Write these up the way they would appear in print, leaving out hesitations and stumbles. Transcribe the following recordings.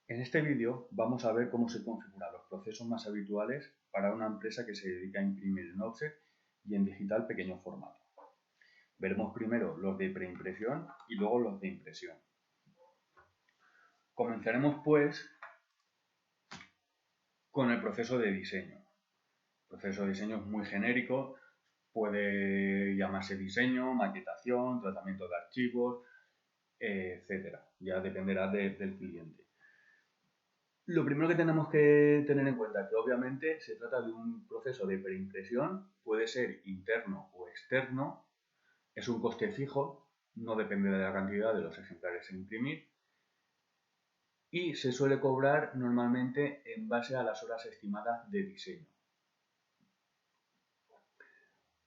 En este vídeo vamos a ver cómo se configuran los procesos más habituales para una empresa que se dedica a imprimir en offset y en digital pequeño formato. Veremos primero los de preimpresión y luego los de impresión. Comenzaremos pues con el proceso de diseño. El proceso de diseño es muy genérico, puede llamarse diseño, maquetación, tratamiento de archivos, etc. Ya dependerá del cliente. Lo primero que tenemos que tener en cuenta es que obviamente se trata de un proceso de preimpresión, puede ser interno o externo, es un coste fijo, no depende de la cantidad de los ejemplares a imprimir y se suele cobrar normalmente en base a las horas estimadas de diseño.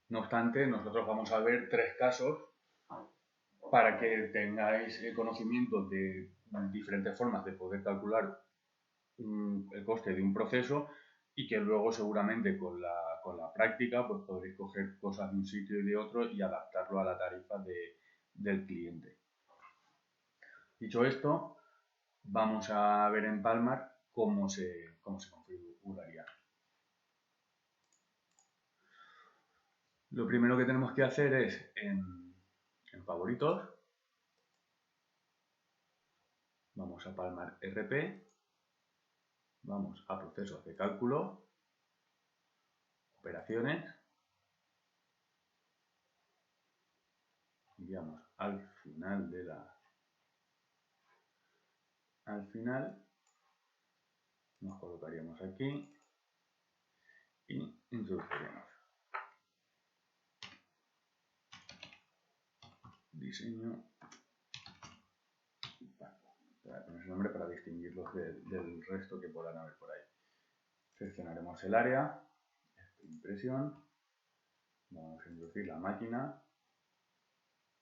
No obstante, nosotros vamos a ver tres casos para que tengáis conocimiento de diferentes formas de poder calcular el coste de un proceso y que luego seguramente con la práctica pues podréis coger cosas de un sitio y de otro y adaptarlo a la tarifa del cliente. Dicho esto, vamos a ver en Palmar cómo se configuraría. Lo primero que tenemos que hacer es en favoritos, vamos a Palmar RP, vamos a procesos de cálculo, operaciones, iríamos al final nos colocaríamos aquí y introduciríamos diseño, voy a poner ese nombre para distinguirlos del resto que puedan haber por ahí. Seleccionaremos el área, impresión, vamos a introducir la máquina,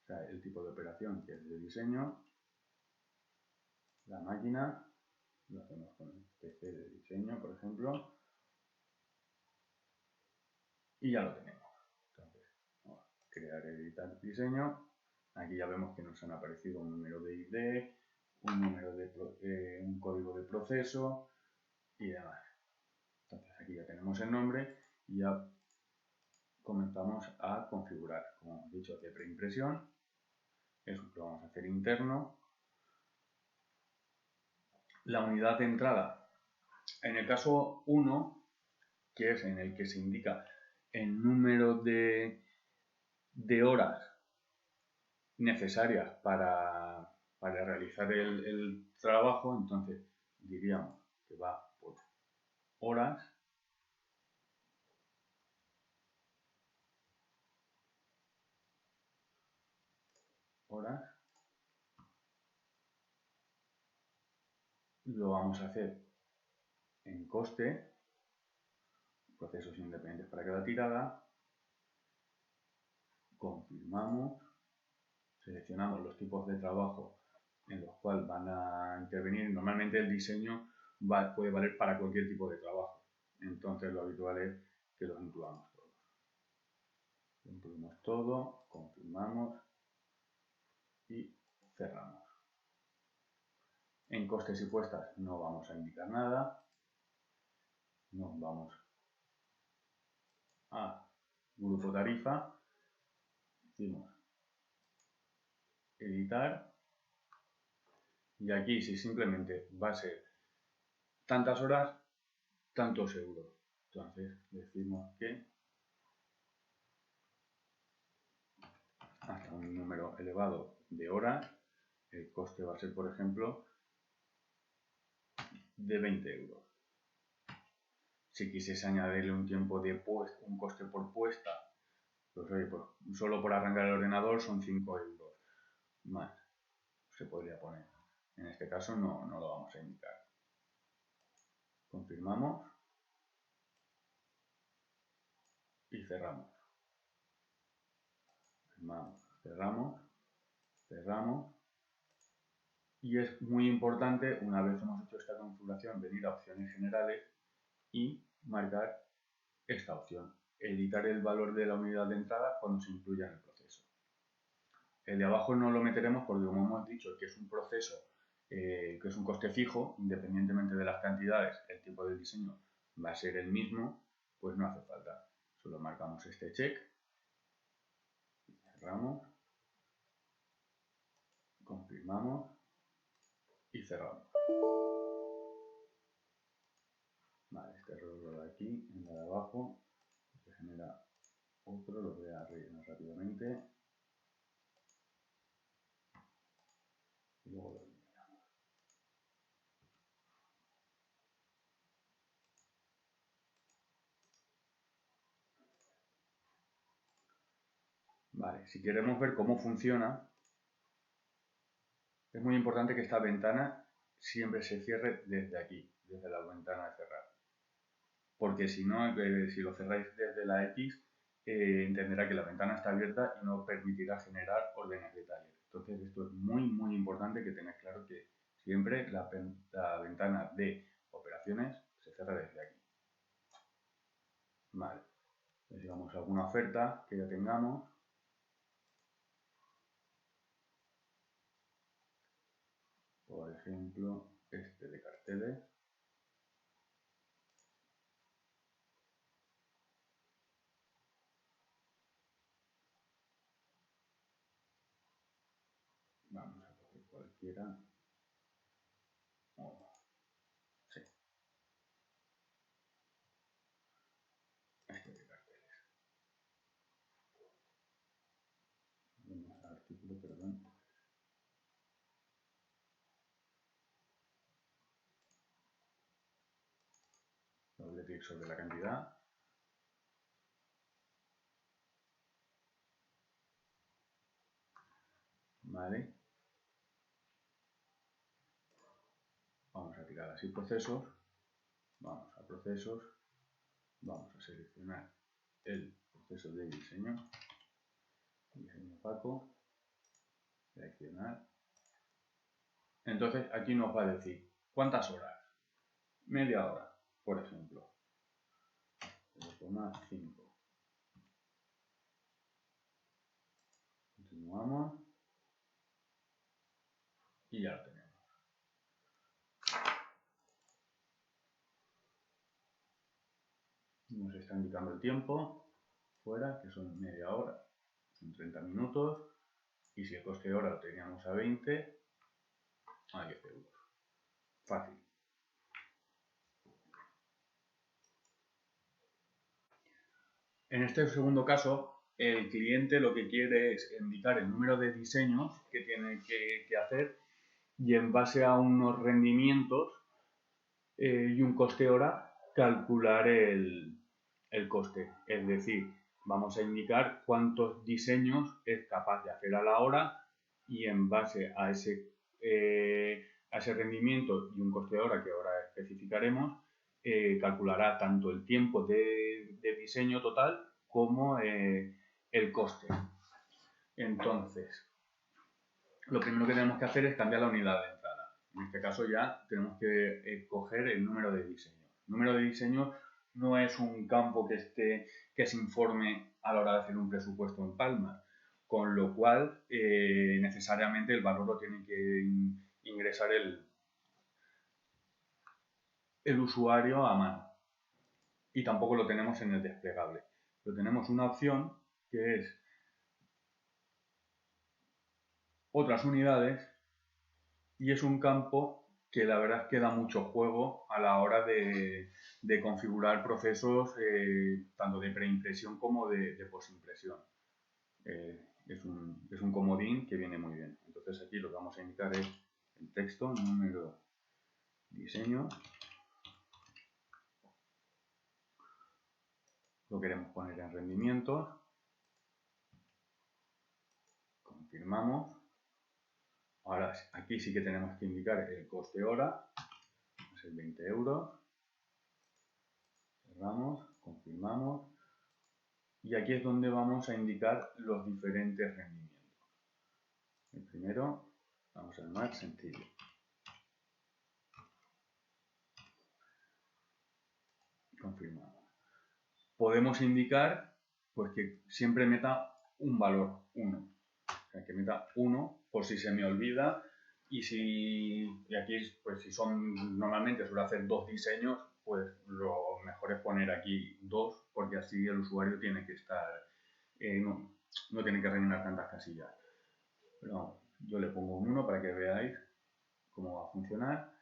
o sea, el tipo de operación que es de diseño, la máquina, lo hacemos con el PC de diseño, por ejemplo, y ya lo tenemos. Entonces, vamos a crear, editar diseño. Aquí ya vemos que nos han aparecido un número de ID, un código de proceso y demás. Entonces aquí ya tenemos el nombre y ya comenzamos a configurar. Como hemos dicho, de preimpresión, eso lo vamos a hacer interno. La unidad de entrada, en el caso 1, que es en el que se indica el número de horas necesarias para realizar el trabajo, entonces diríamos que va por horas, lo vamos a hacer en coste, procesos independientes para cada tirada, confirmamos, seleccionamos los tipos de trabajo en los cuales van a intervenir. Normalmente el diseño puede valer para cualquier tipo de trabajo, entonces lo habitual es que los incluyamos todos. Lo incluimos todo, confirmamos y cerramos. En costes y puestas no vamos a indicar nada, nos vamos a grupo tarifa, decimos editar y aquí si simplemente va a ser tantas horas, tantos euros. Entonces decimos que hasta un número elevado de horas, el coste va a ser, por ejemplo, de 20 euros. Si quisiese añadirle un tiempo de un coste por puesta, pues oye, pues solo por arrancar el ordenador son 5 euros más. Se podría poner. En este caso no lo vamos a indicar. Confirmamos y cerramos. Confirmamos, cerramos. Y es muy importante, una vez hemos hecho esta configuración, venir a opciones generales y marcar esta opción, editar el valor de la unidad de entrada cuando se incluya en el proceso. El de abajo no lo meteremos porque, como hemos dicho, que es un proceso que es un coste fijo, independientemente de las cantidades, el tiempo del diseño va a ser el mismo, pues no hace falta. Solo marcamos este check, cerramos, confirmamos y cerramos. Vale, este error de aquí, en la de abajo, se genera otro, lo voy a rellenar rápidamente y luego lo eliminamos. Vale, si queremos ver cómo funciona, es muy importante que esta ventana siempre se cierre desde aquí, desde la ventana de cerrar. Porque si no, si lo cerráis desde la X, entenderá que la ventana está abierta y no permitirá generar órdenes de taller. Entonces esto es muy importante que tengáis claro que siempre la ventana de operaciones se cierra desde aquí. Vale, pues digamos alguna oferta que ya tengamos. Por ejemplo, este de carteles. Vamos a coger cualquiera. Oh, sí. Este de carteles. Vamos al artículo, perdón. Doble clic sobre la cantidad. Vale. Vamos a tirar así procesos. Vamos a procesos. Vamos a seleccionar el proceso de diseño. Diseño opaco. Seleccionar. Entonces aquí nos va a decir cuántas horas. Media hora, por ejemplo. 0,5. Continuamos. Y ya lo tenemos. Nos está indicando el tiempo fuera, que son media hora, son 30 minutos. Y si el coste de hora lo teníamos a 20, a 10 euros. Fácil. En este segundo caso, el cliente lo que quiere es indicar el número de diseños que tiene que hacer y en base a unos rendimientos y un coste hora calcular el coste. Es decir, vamos a indicar cuántos diseños es capaz de hacer a la hora y en base a ese rendimiento y un coste hora que ahora especificaremos, calculará tanto el tiempo de diseño total como el coste. Entonces, lo primero que tenemos que hacer es cambiar la unidad de entrada. En este caso ya tenemos que coger el número de diseño. El número de diseño no es un campo que se informe a la hora de hacer un presupuesto en Palma, con lo cual necesariamente el valor lo tiene que ingresar el usuario a mano. Y tampoco lo tenemos en el desplegable. Pero tenemos una opción que es otras unidades y es un campo que la verdad es que da mucho juego a la hora de configurar procesos tanto de preimpresión como de posimpresión. Es un comodín que viene muy bien. Entonces aquí lo que vamos a indicar es el texto, número, diseño. Lo queremos poner en rendimientos. Confirmamos. Ahora aquí sí que tenemos que indicar el coste hora. Es el 20 euros. Cerramos, confirmamos. Y aquí es donde vamos a indicar los diferentes rendimientos. El primero, vamos al más sencillo. Confirmamos. Podemos indicar pues que siempre meta un valor, 1. O sea, que meta 1 por si se me olvida Y aquí, pues si son, normalmente suele hacer 2 diseños, pues lo mejor es poner aquí 2, porque así el usuario tiene que estar, no tiene que rellenar tantas casillas. Pero vamos, yo le pongo un 1 para que veáis cómo va a funcionar.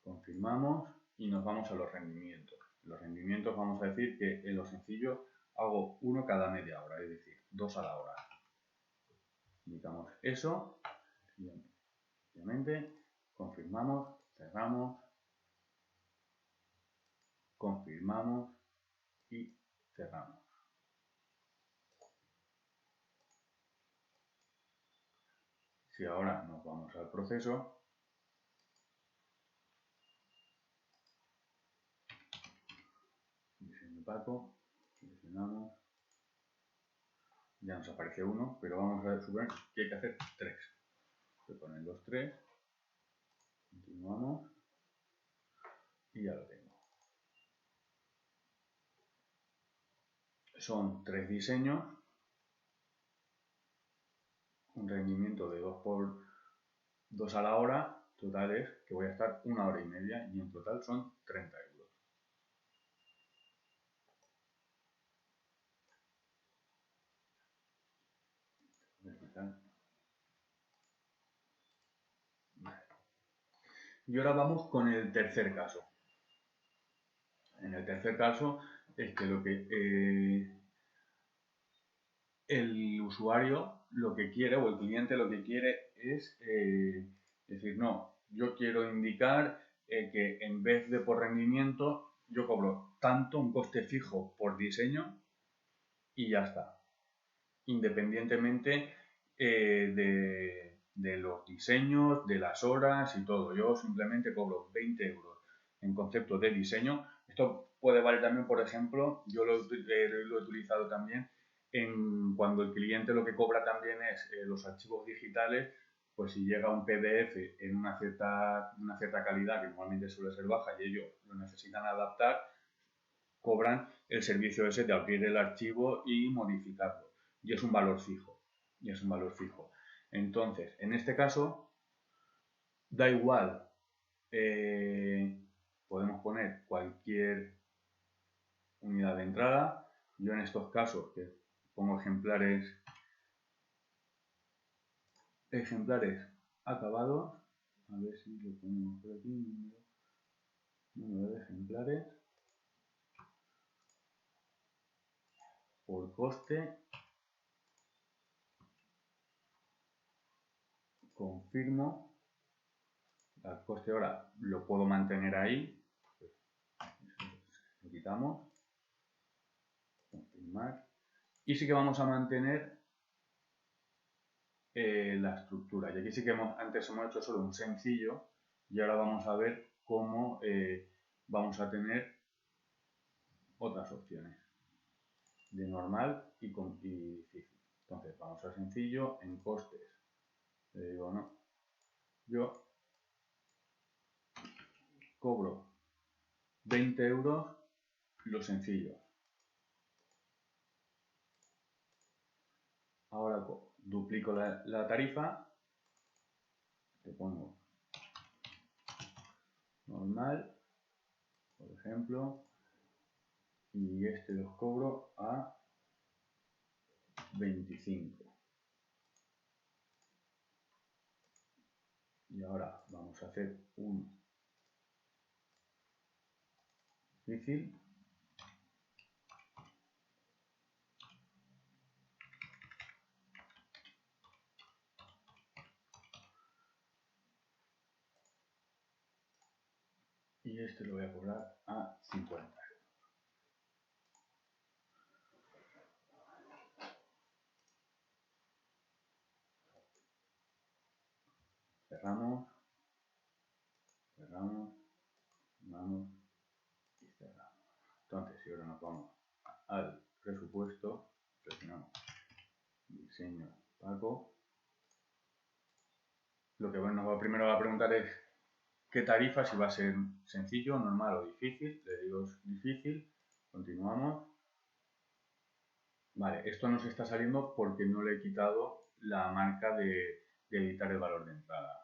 Confirmamos y nos vamos a los rendimientos. En los rendimientos vamos a decir que en lo sencillo hago 1 cada media hora, es decir, 2 a la hora. Indicamos eso, obviamente, confirmamos, cerramos, confirmamos y cerramos. Si ahora nos vamos al proceso, diseño opaco, seleccionamos, ya nos aparece 1, pero vamos a suponer que hay que hacer 3. Se ponen los 3, continuamos y ya lo tengo. Son 3 diseños, un rendimiento de 2 a la hora, total es que voy a estar 1 hora y media y en total son 30 euros. Vale. Y ahora vamos con el tercer caso. En el tercer caso es que el usuario lo que quiere o el cliente lo que quiere es decir, no, yo quiero indicar que en vez de por rendimiento yo cobro tanto, un coste fijo por diseño y ya está, independientemente de los diseños, de las horas y todo. Yo simplemente cobro 20 euros en concepto de diseño. Esto puede valer también, por ejemplo, yo lo he utilizado también cuando el cliente lo que cobra también es los archivos digitales, pues si llega un PDF en una cierta calidad, que normalmente suele ser baja y ellos lo necesitan adaptar, cobran el servicio ese de abrir el archivo y modificarlo. Y es un valor fijo. Entonces, en este caso, da igual, podemos poner cualquier unidad de entrada. Yo en estos casos, que pongo ejemplares acabados, a ver si lo ponemos por aquí, número de ejemplares, por coste, confirmo, el coste ahora lo puedo mantener ahí, lo quitamos, confirmar, y sí que vamos a mantener la estructura. Y aquí sí que antes hemos hecho solo un sencillo y ahora vamos a ver cómo vamos a tener otras opciones de normal y difícil. Entonces vamos a sencillo, en costes. Le digo, no, yo cobro 20 euros lo sencillo. Ahora duplico la tarifa, le pongo normal, por ejemplo, y este los cobro a 25. Y ahora vamos a hacer un difícil. Y este lo voy a cobrar a 50. Cerramos, cerramos y cerramos. Entonces, si ahora nos vamos al presupuesto, presionamos diseño pago, lo que primero va a preguntar es qué tarifa, si va a ser sencillo, normal o difícil. Le digo difícil, continuamos. Vale, esto nos está saliendo porque no le he quitado la marca de editar el valor de entrada.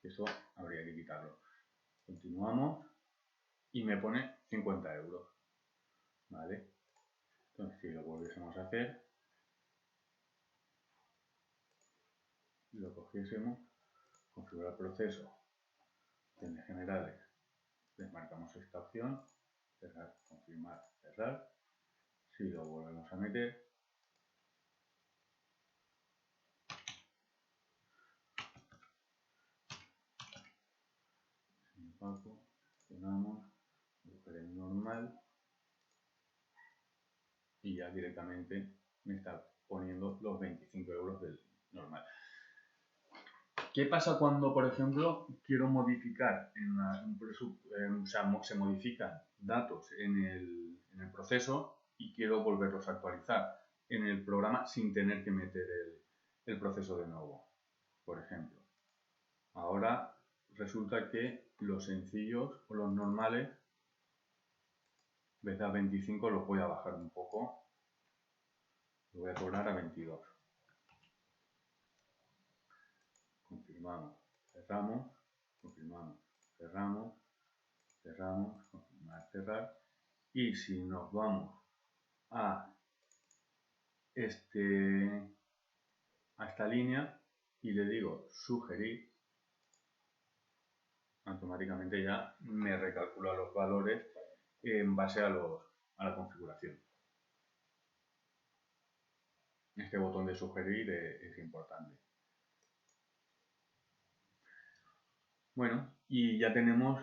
Eso habría que quitarlo. Continuamos y me pone 50 euros. ¿Vale? Entonces, si lo volviésemos a hacer, lo cogiésemos, configurar proceso, opciones generales, desmarcamos esta opción, cerrar, confirmar, cerrar. Si lo volvemos a meter, seleccionamos, buscar el normal y ya directamente me está poniendo los 25 euros del normal. ¿Qué pasa cuando, por ejemplo, quiero modificar, se modifican datos en el proceso y quiero volverlos a actualizar en el programa sin tener que meter el proceso de nuevo? Por ejemplo, ahora resulta que los sencillos o los normales, en vez de a 25 los voy a bajar un poco, lo voy a cobrar a 22. Confirmamos, cerramos, confirmamos, cerramos, cerramos, confirmar, cerrar. Y si nos vamos a esta línea y le digo sugerir, automáticamente ya me recalcula los valores en base a la configuración. Este botón de sugerir es importante. Bueno, y ya tenemos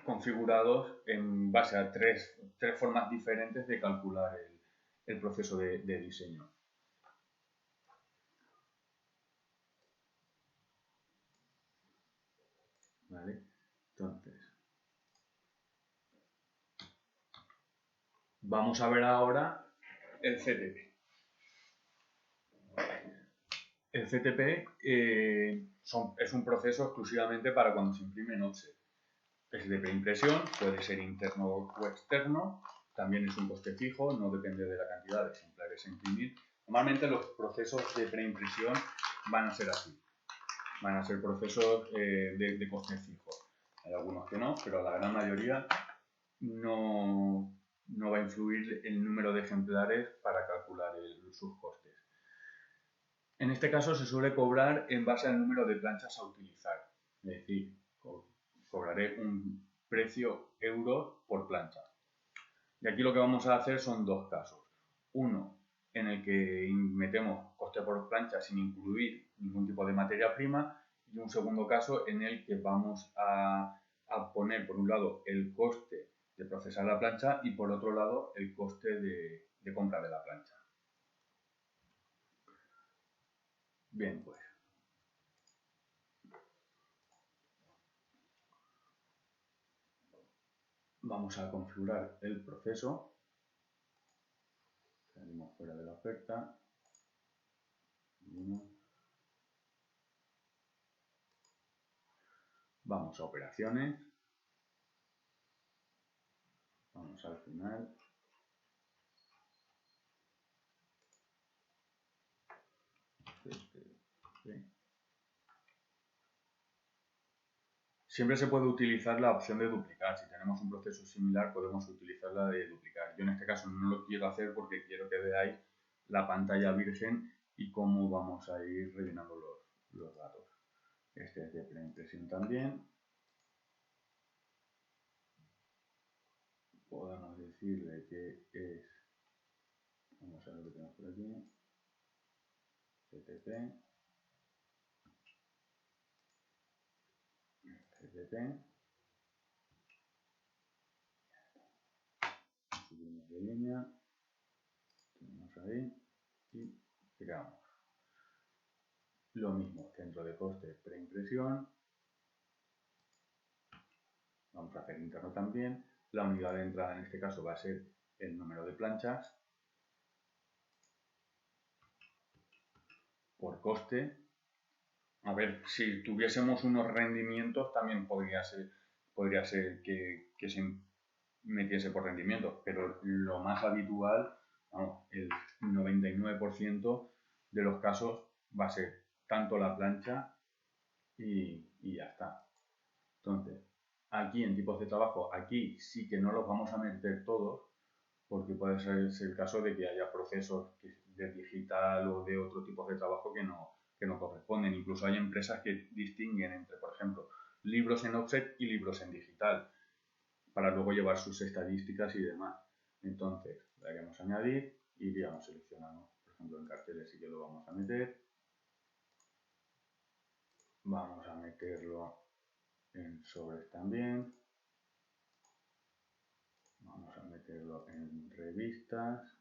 configurados en base a tres formas diferentes de calcular el proceso de diseño. ¿Vale? Entonces, vamos a ver ahora el CTP. El CTP es un proceso exclusivamente para cuando se imprime en offset. Es de preimpresión, puede ser interno o externo, también es un coste fijo, no depende de la cantidad de ejemplares a imprimir. Normalmente los procesos de preimpresión van a ser así, van a ser procesos de coste fijo. Hay algunos que no, pero la gran mayoría no va a influir el número de ejemplares para calcular sus costes. En este caso se suele cobrar en base al número de planchas a utilizar, es decir, cobraré un precio euro por plancha. Y aquí lo que vamos a hacer son dos casos. Uno en el que metemos coste por plancha sin incluir ningún tipo de materia prima, y un segundo caso en el que vamos a poner por un lado el coste de procesar la plancha y por otro lado el coste de compra de la plancha. Bien, pues vamos a configurar el proceso. Salimos fuera de la oferta. Vamos a operaciones. Vamos al final. Siempre se puede utilizar la opción de duplicar. Si tenemos un proceso similar, podemos utilizar la de duplicar. Yo en este caso no lo quiero hacer porque quiero que veáis la pantalla virgen y cómo vamos a ir rellenando los datos. Este es de preimpresión también. Podemos decirle que es, vamos a ver lo que tenemos por aquí, CTP, subimos de línea, tenemos ahí y creamos. Lo mismo, centro de coste, preimpresión, vamos a hacer interno también. La unidad de entrada en este caso va a ser el número de planchas por coste. A ver, si tuviésemos unos rendimientos también podría ser que se metiese por rendimiento, pero lo más habitual, vamos, el 99% de los casos va a ser tanto la plancha y ya está. Entonces, aquí en tipos de trabajo, aquí sí que no los vamos a meter todos, porque puede ser el caso de que haya procesos de digital o de otro tipo de trabajo que no corresponden. Incluso hay empresas que distinguen entre, por ejemplo, libros en offset y libros en digital, para luego llevar sus estadísticas y demás. Entonces, le daremos a añadir y digamos seleccionamos, por ejemplo, en carteles sí que lo vamos a meter. Vamos a meterlo en sobres también. Vamos a meterlo en revistas.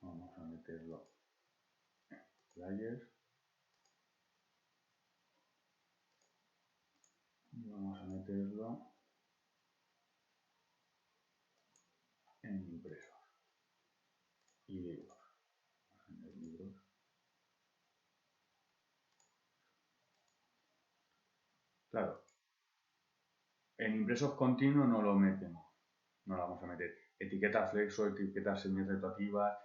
Vamos a meterlo en flyers. Y vamos a meterlo en impresos y libros. En libros. Claro, en impresos continuos no lo metemos, no lo vamos a meter. Etiquetas flexo, etiquetas semi-rotativas,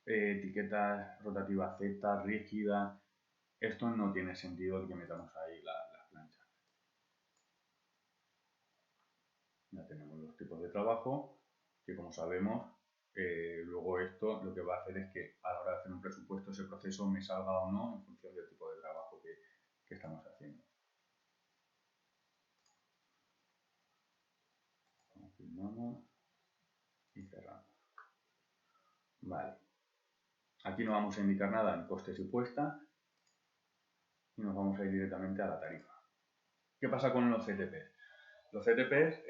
etiquetas rotativas Z, rígidas. Esto no tiene sentido que metamos ahí las planchas. Ya tenemos los tipos de trabajo, que como sabemos, luego esto lo que va a hacer es que a la hora de hacer un presupuesto ese proceso me salga o no en función del tipo de trabajo que estamos haciendo. Confirmamos y cerramos. Vale. Aquí no vamos a indicar nada en costes y puesta y nos vamos a ir directamente a la tarifa. ¿Qué pasa con los CTPs? Los CTPs,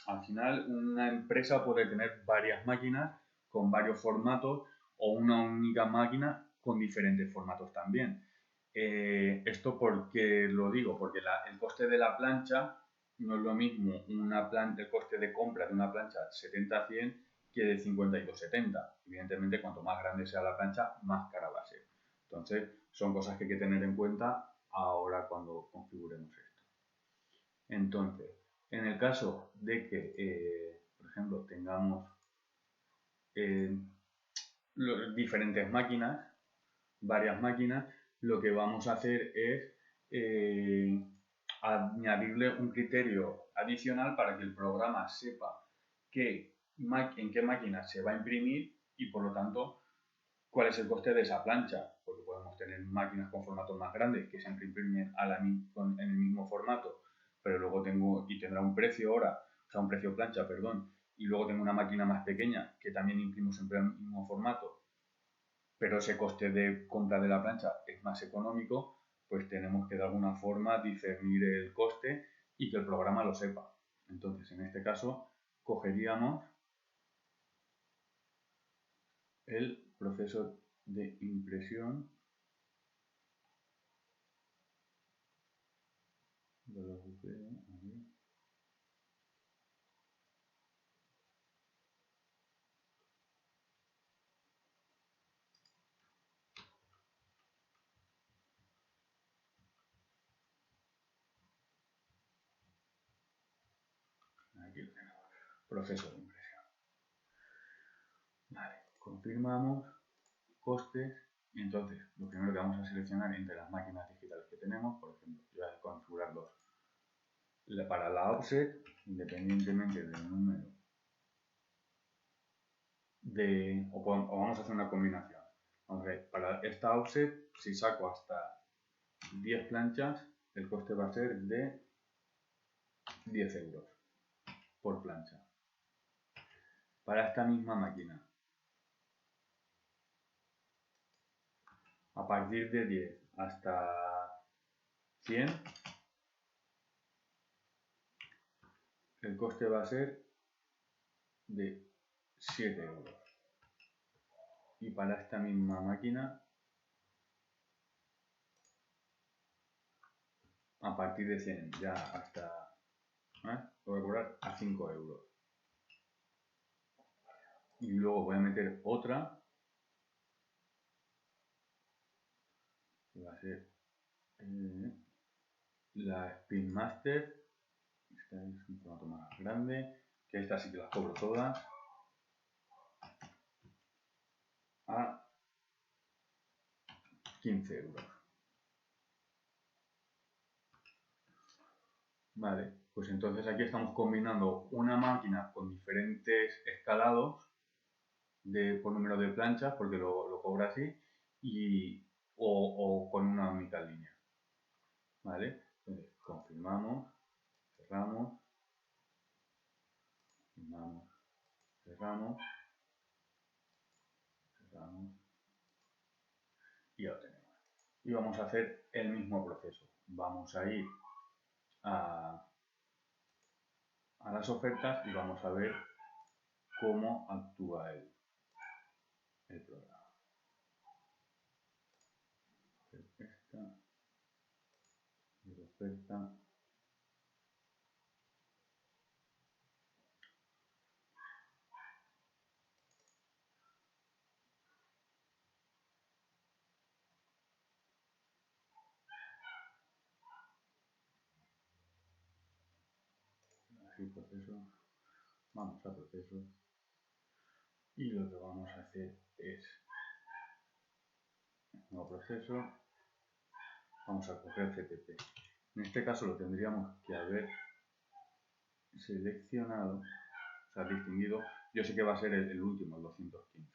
al final, una empresa puede tener varias máquinas con varios formatos o una única máquina con diferentes formatos también. ¿Esto por qué lo digo? Porque el coste de la plancha no es lo mismo el coste de compra de una plancha 70-100 que de 52-70. Evidentemente, cuanto más grande sea la plancha, más cara va a ser. Entonces, son cosas que hay que tener en cuenta ahora cuando configuremos esto. Entonces, en el caso de que, por ejemplo, tengamos diferentes máquinas, varias máquinas, lo que vamos a hacer es añadirle un criterio adicional para que el programa sepa en qué máquina se va a imprimir y, por lo tanto, cuál es el coste de esa plancha, porque podemos tener máquinas con formatos más grandes que siempre imprimen en el mismo formato, pero luego tendrá un precio hora, o sea, un precio plancha, perdón, y luego tengo una máquina más pequeña que también imprimo siempre en el mismo formato, pero ese coste de compra de la plancha es más económico, pues tenemos que de alguna forma discernir el coste y que el programa lo sepa. Entonces, en este caso, cogeríamos el proceso de impresión de los buqueros, aquí lo tenemos, proceso de impresión. Vale, confirmamos costes y entonces lo primero que vamos a seleccionar entre las máquinas digitales que tenemos, por ejemplo, yo voy a configurar dos. Para la offset, independientemente del número o vamos a hacer una combinación. Vamos a ver, para esta offset, si saco hasta 10 planchas, el coste va a ser de 10 euros por plancha. Para esta misma máquina, a partir de 10 hasta 100, el coste va a ser de 7 euros. Y para esta misma máquina, a partir de 100 ya hasta, lo voy a cobrar a 5 euros. Y luego voy a meter otra, que va a ser la Spin Master. Esta es un formato más grande, que esta sí que las cobro todas. A 15 euros. Vale, pues entonces aquí estamos combinando una máquina con diferentes escalados por número de planchas, porque lo cobra así, o con una única línea. ¿Vale? Entonces, confirmamos, cerramos, confirmamos, cerramos, cerramos y ya lo tenemos. Y vamos a hacer el mismo proceso. Vamos a ir a las ofertas y vamos a ver cómo actúa el programa. Esta, oferta. Así proceso. Vamos a proceso. Y lo que vamos a hacer es nuevo proceso. Vamos a coger CTP. En este caso lo tendríamos que haber seleccionado, o sea, distinguido. Yo sé que va a ser el último, el 215.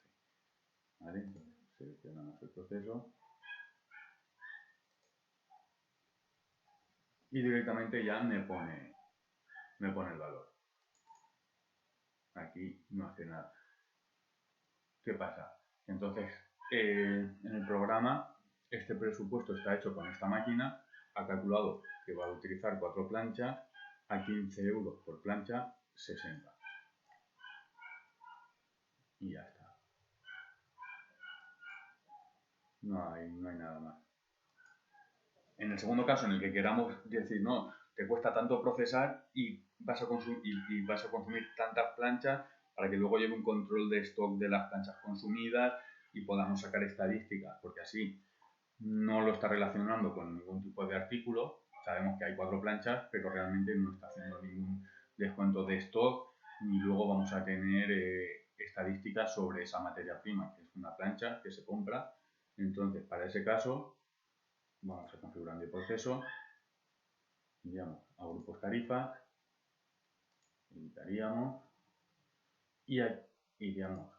¿Vale? Entonces, seleccionamos el proceso. Y directamente ya me pone el valor. Aquí no hace nada. ¿Qué pasa? Entonces, en el programa, este presupuesto está hecho con esta máquina, ha calculado que va a utilizar 4 planchas, a 15 euros por plancha, 60. Y ya está. No hay nada más. En el segundo caso, en el que queramos decir, no, te cuesta tanto procesar y vas a consumir tantas planchas para que luego lleve un control de stock de las planchas consumidas y podamos sacar estadísticas, porque así no lo está relacionando con ningún tipo de artículo. Sabemos que hay 4 planchas, pero realmente no está haciendo ningún descuento de stock, ni luego vamos a tener estadísticas sobre esa materia prima, que es una plancha que se compra. Entonces, para ese caso, vamos a configurar el proceso, iríamos a grupos tarifas, editaríamos y iríamos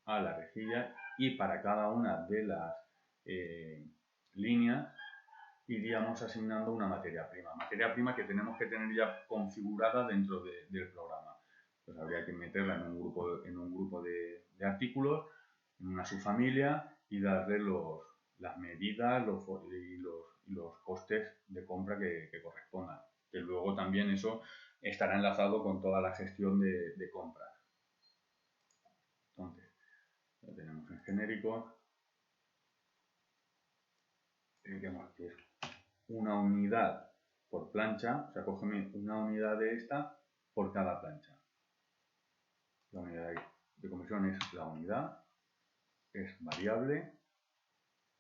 a la rejilla y para cada una de las líneas iríamos asignando una materia prima que tenemos que tener ya configurada dentro del programa. Pues habría que meterla en un grupo de artículos, en una subfamilia y darle las medidas y los costes de compra que correspondan. Que luego también eso estará enlazado con toda la gestión de compras. Entonces, lo tenemos en genérico. Tenemos que es una unidad por plancha, o sea, cógeme una unidad de esta por cada plancha. La unidad de conversión es la unidad, es variable,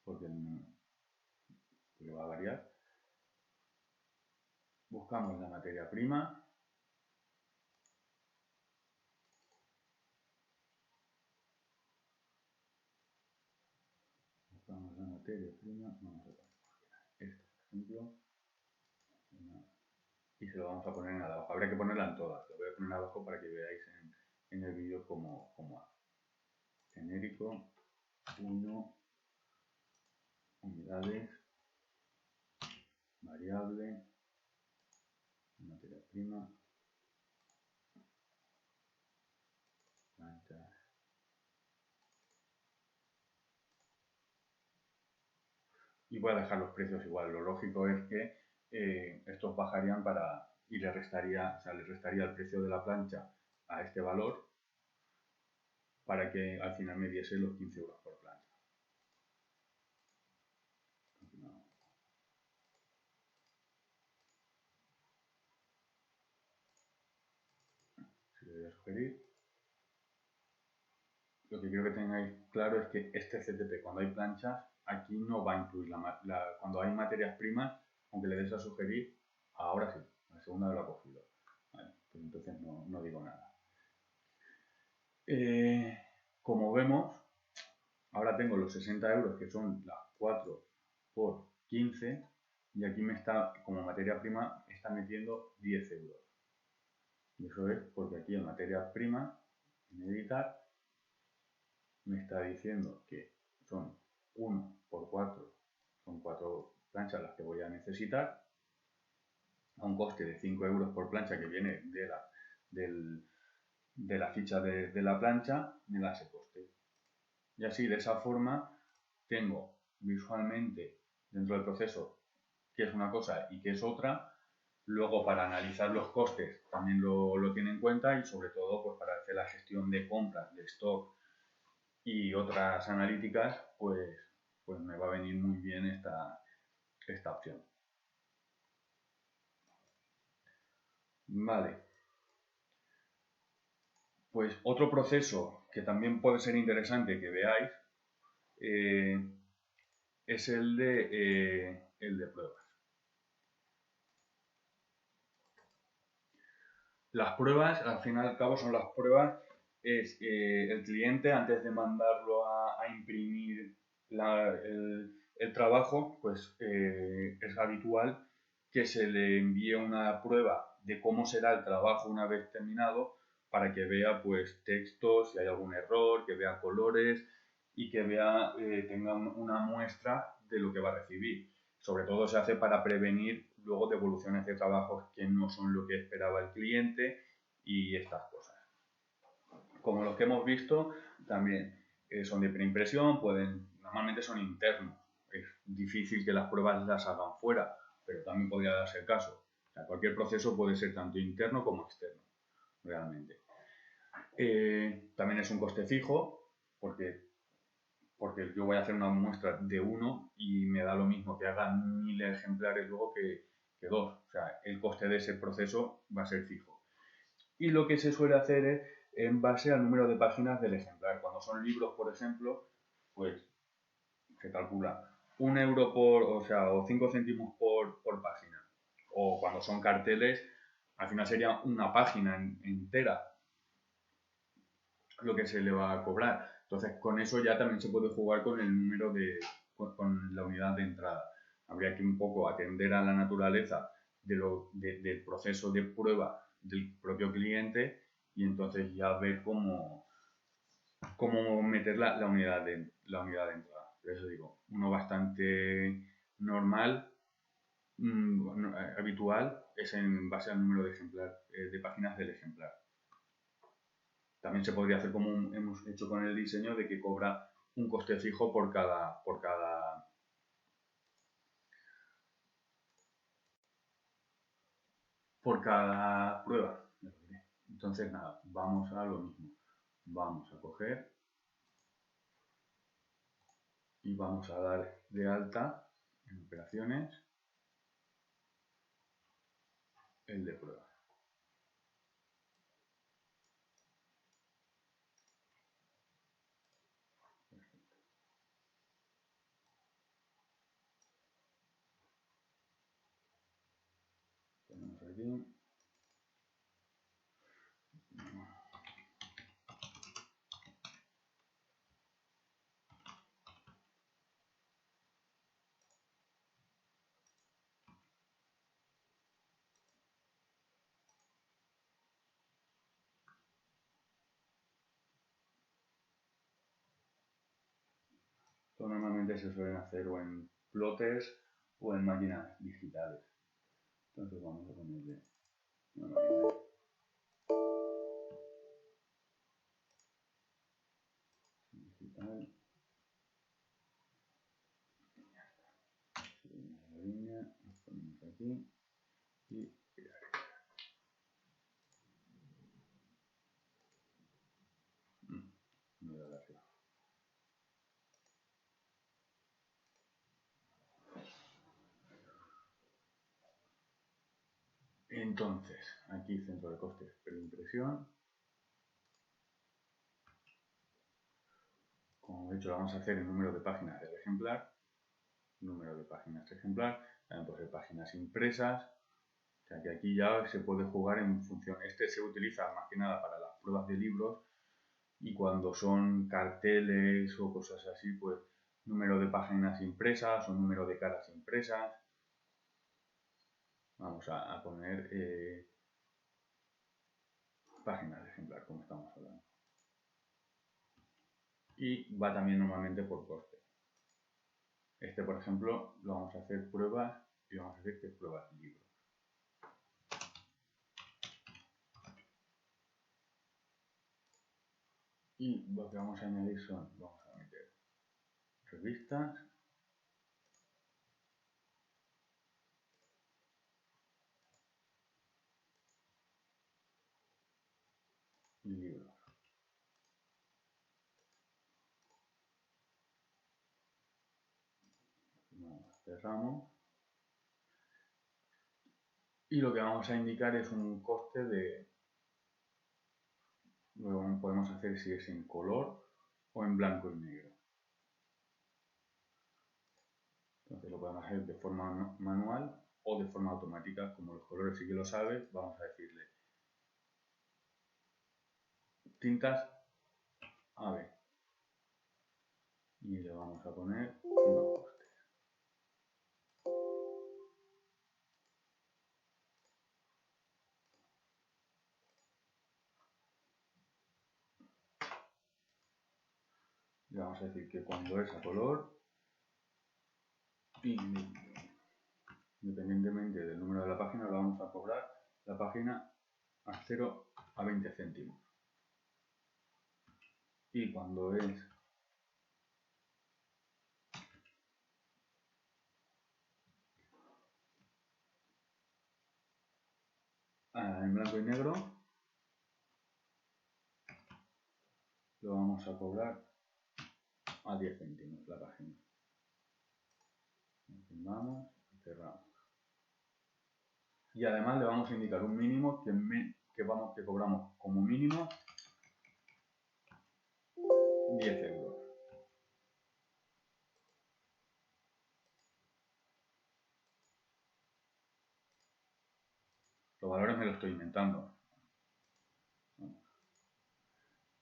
porque va a variar. Buscamos la materia prima. Buscamos la materia prima, vamos a poner esta, por ejemplo, y se lo vamos a poner en abajo. Habría que ponerla en todas, lo voy a poner abajo para que veáis en el vídeo cómo hace. Genérico, 1, unidades, variable, materia prima, planchas. Y voy a dejar los precios igual. Lo lógico es que estos bajarían y le restaría el precio de la plancha a este valor para que al final me diese los 15 euros por plancha. Continuamos. Si le voy a sugerir, lo que quiero que tengáis claro es que este CTP, cuando hay planchas, aquí no va a incluir cuando hay materias primas, aunque le des a sugerir, ahora sí, la segunda lo ha cogido. Vale, pues entonces no digo nada. Como vemos, ahora tengo los 60 euros, que son las 4 por 15 y aquí me está, como materia prima, está metiendo 10 euros. Y eso es porque aquí en materia prima, en editar, me está diciendo que son 1 por 4, son 4 planchas las que voy a necesitar, a un coste de 5 euros por plancha que viene de la ficha de la plancha, me da ese coste. Y así, de esa forma, tengo visualmente dentro del proceso qué es una cosa y qué es otra. Luego, para analizar los costes, también lo tiene en cuenta y sobre todo pues, para hacer la gestión de compras, de stock y otras analíticas, pues me va a venir muy bien esta opción. Vale. Pues otro proceso que también puede ser interesante que veáis es el de pruebas. Las pruebas, al fin y al cabo, son las pruebas. Es el cliente, antes de mandarlo a imprimir el trabajo, pues es habitual que se le envíe una prueba de cómo será el trabajo una vez terminado, para que vea pues textos, si hay algún error, que vea colores y que vea, tenga una muestra de lo que va a recibir. Sobre todo se hace para prevenir luego devoluciones de trabajos que no son lo que esperaba el cliente y estas cosas. Como los que hemos visto, también son de preimpresión, normalmente son internos. Es difícil que las pruebas las hagan fuera, pero también podría darse el caso. O sea, cualquier proceso puede ser tanto interno como externo, realmente. También es un coste fijo, porque yo voy a hacer una muestra de 1 y me da lo mismo que haga 1000 ejemplares luego que 2. O sea, el coste de ese proceso va a ser fijo. Y lo que se suele hacer es en base al número de páginas del ejemplar. Cuando son libros, por ejemplo, pues se calcula 1 euro o 5 céntimos por página. O cuando son carteles, al final sería una página entera lo que se le va a cobrar. Entonces, con eso ya también se puede jugar con el número con la unidad de entrada. Habría que un poco atender a la naturaleza del proceso de prueba del propio cliente y entonces ya ver cómo meter la unidad de entrada. Por eso digo, uno bastante normal, habitual, es en base al número de páginas del ejemplar. También se podría hacer como hemos hecho con el diseño, de que cobra un coste fijo por cada prueba. Entonces, nada, vamos a lo mismo. Vamos a coger y vamos a dar de alta en operaciones el de prueba. Tenemos aquí. Esto normalmente se suelen hacer o en plotters o en máquinas digitales. Entonces vamos a ponerle una máquina digital. Seguimos la línea, nos ponemos aquí y crear. No da la arriba. Entonces, aquí centro de costes, preimpresión. Como he dicho, vamos a hacer el número de páginas del ejemplar. Número de páginas ejemplar. También puede ser páginas impresas. O sea que aquí ya se puede jugar en función. Este se utiliza más que nada para las pruebas de libros, y cuando son carteles o cosas así, pues número de páginas impresas o número de caras impresas. Vamos a poner páginas de ejemplar, como estamos hablando. Y va también normalmente por coste. Este, por ejemplo, lo vamos a hacer pruebas y vamos a decir que pruebas libros. Y lo que vamos a añadir son, vamos a meter revistas, y libros. Cerramos. Y lo que vamos a indicar es un coste de... Luego podemos hacer si es en color o en blanco y negro. Entonces lo podemos hacer de forma manual o de forma automática. Como los colores sí que lo sabes, vamos a decirle tintas AB. Y le vamos a poner unos costes. Le vamos a decir que cuando es a color, independientemente del número de la página, le vamos a cobrar la página a 0 a 20 céntimos. Y cuando es en blanco y negro, lo vamos a cobrar a 10 céntimos la página. Confirmamos y cerramos. Y además le vamos a indicar un mínimo que cobramos como mínimo 10 euros. Los valores me los estoy inventando.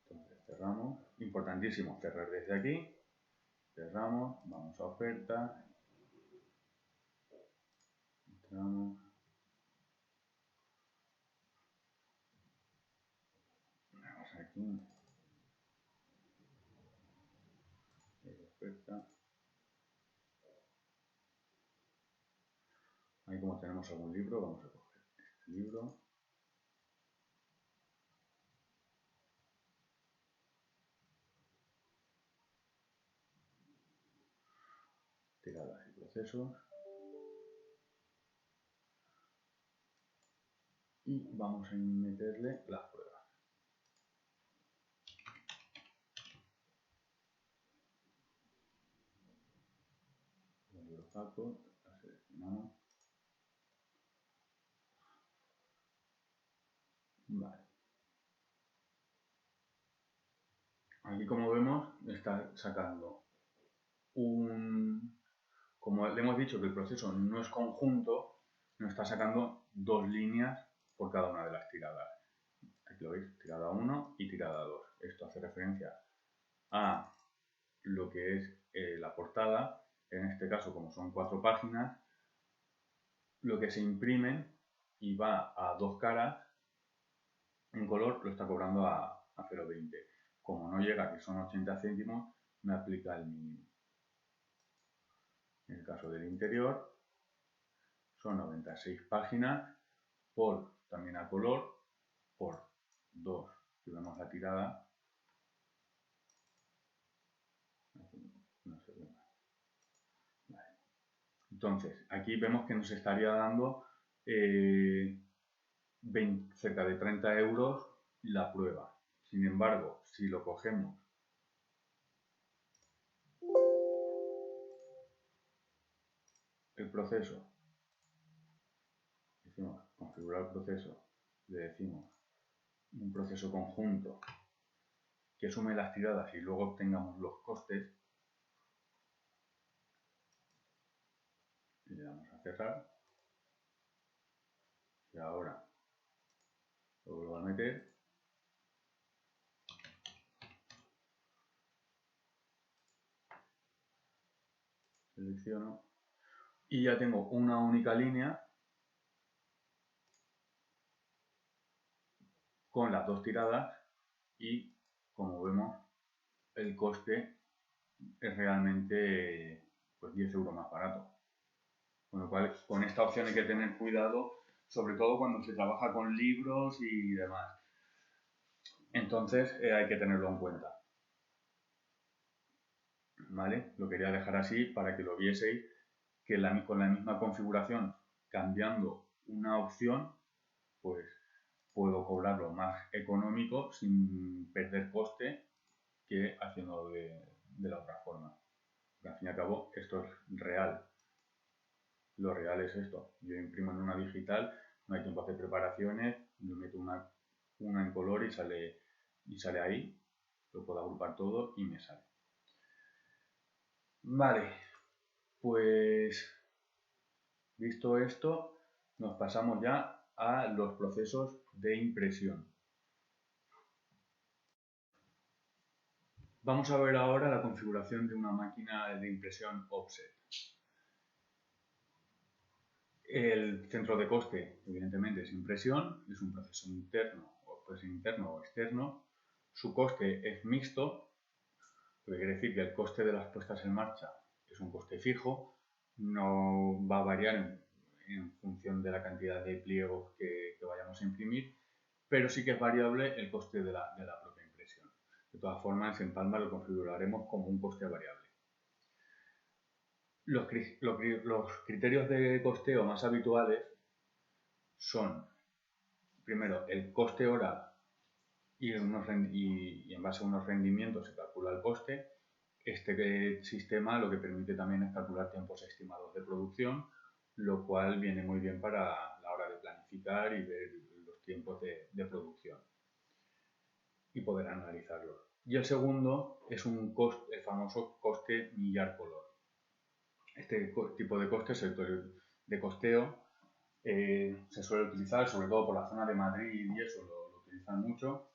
Entonces cerramos. Importantísimo, cerrar desde aquí. Cerramos, vamos a ofertas. Entramos. Vamos aquí. Oferta. Ahí como tenemos algún libro, vamos a coger este libro. Tiradas y procesos. Y vamos a meterle las pruebas. El libro Paco, la seleccionamos. Vale. Aquí, como vemos, está sacando como le hemos dicho que el proceso no es conjunto, nos está sacando dos líneas por cada una de las tiradas. Aquí lo veis, tirada 1 y tirada 2. Esto hace referencia a lo que es la portada. En este caso, como son 4 páginas, lo que se imprimen y va a 2 caras en color lo está cobrando a 0,20. Como no llega, que son 80 céntimos, me aplica el mínimo. En el caso del interior, son 96 páginas por, también a color, por 2. Si vemos la tirada, no se ve. Vale. Entonces, aquí vemos que nos estaría dando cerca de 30 euros la prueba. Sin embargo, si lo cogemos el proceso, decimos configurar el proceso, le decimos un proceso conjunto que sume las tiradas y luego obtengamos los costes, y le damos a cerrar, y ahora lo vuelvo a meter, selecciono y ya tengo una única línea con las dos tiradas y, como vemos, el coste es realmente pues 10 euros más barato. Con lo cual, con esta opción hay que tener cuidado, sobre todo cuando se trabaja con libros y demás. Entonces hay que tenerlo en cuenta. ¿Vale? Lo quería dejar así para que lo vieseis, que con la misma configuración, cambiando una opción, pues puedo cobrarlo más económico sin perder coste que haciéndolo de la otra forma. Porque al fin y al cabo esto es real. Lo real es esto. Yo imprimo en una digital, no hay tiempo a hacer preparaciones, le meto una en color y sale ahí. Lo puedo agrupar todo y me sale. Vale, pues visto esto, nos pasamos ya a los procesos de impresión. Vamos a ver ahora la configuración de una máquina de impresión offset. El centro de coste, evidentemente, es impresión, es un proceso interno o externo. Su coste es mixto, lo que quiere decir que el coste de las puestas en marcha es un coste fijo, no va a variar en función de la cantidad de pliegos que vayamos a imprimir, pero sí que es variable el coste de la propia impresión. De todas formas, en Palma lo configuraremos como un coste variable. Los criterios de costeo más habituales son, primero, el coste hora y en base a unos rendimientos se calcula el coste. Este sistema lo que permite también es calcular tiempos estimados de producción, lo cual viene muy bien para la hora de planificar y ver los tiempos de producción y poder analizarlos. Y el segundo es el famoso coste millar color. Este tipo de coste, sector de costeo, se suele utilizar sobre todo por la zona de Madrid y eso lo utilizan mucho,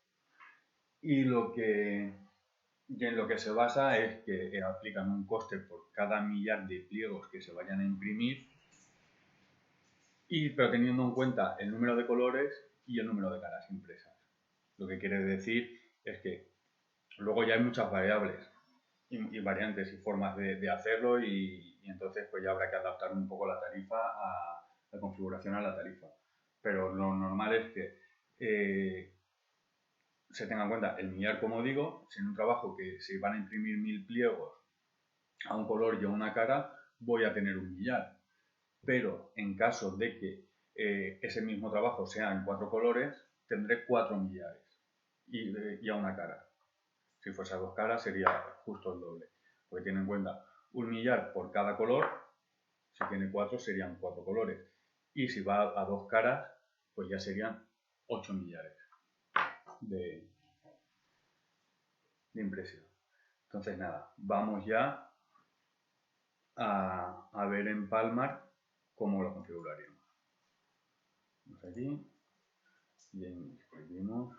y en lo que se basa es que aplican un coste por cada millar de pliegos que se vayan a imprimir, pero teniendo en cuenta el número de colores y el número de caras impresas. Lo que quiere decir es que luego ya hay muchas variables y variantes y formas de hacerlo, y entonces pues ya habrá que adaptar un poco la tarifa a la configuración a la tarifa. Pero lo normal es que se tenga en cuenta el millar, como digo. Si en un trabajo que se van a imprimir 1000 pliegos a un color y a una cara, voy a tener un millar. Pero en caso de que ese mismo trabajo sea en 4 colores, tendré 4 millares y a una cara. Si fuese a 2 caras sería justo el doble, porque tiene en cuenta un millar por cada color. Si tiene 4 serían 4 colores, y si va a 2 caras pues ya serían 8 millares de impresión. Entonces nada, vamos ya a ver en Palmar cómo lo configuraríamos. Vamos aquí y escribimos